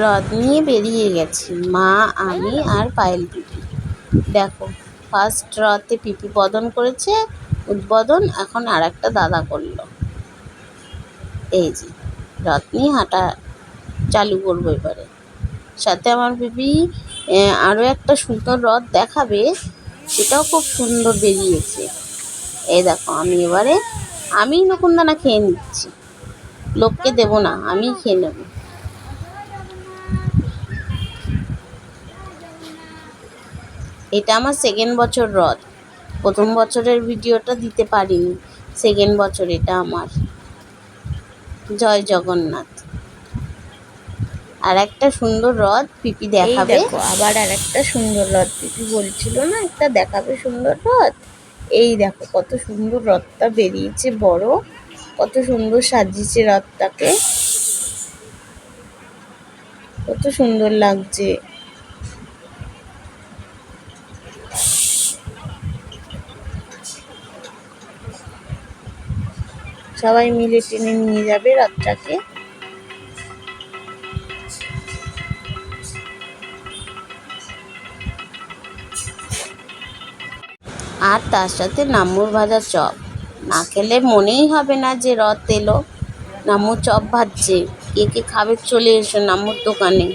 রথ নিয়ে বেরিয়ে গেছি মা, আমি আর পায়েল পিপি। দেখো, ফার্স্ট রথে পিপি করেছে উদ্বোধন, এখন আর একটা দাদা করলো। এই যে রথ নিয়ে হাঁটা চালু করবো এবারে। সাথে আমার পিপি আরও একটা সুন্দর রথ দেখাবে, সেটাও খুব সুন্দর বেরিয়েছে। এই দেখো, আমি নকুনদানা খেয়ে নিচ্ছি, লোককে দেবো না, আমিই খেয়ে নেব। এটা আমার সেকেন্ড বছর রথ, প্রথম বছরের ভিডিওটা দিতে পারিনি, সেকেন্ড বছর এটা আমার। জয় জগন্নাথ। আর একটা সুন্দর রথ পিপি দেখাবে। দেখো, আবার আর একটা সুন্দর রথ পিপি বলছিল না একটা দেখাবে সুন্দর রথ। এই দেখো কত সুন্দর রথটা বেরিয়েছে, বড়, কত সুন্দর সাজিয়েছে রথটাকে, কত সুন্দর লাগছে। সবাই মিলে টেনে নিয়ে যাবে রথটাকে। আর তার সাথে নাম্মুর ভাজা চপ, না খেলে মনেই হবে না যে রথ এলো। নাম্মু চপ ভাজছে, কে কে খাবে চলে এসো নাম্মুর দোকানে।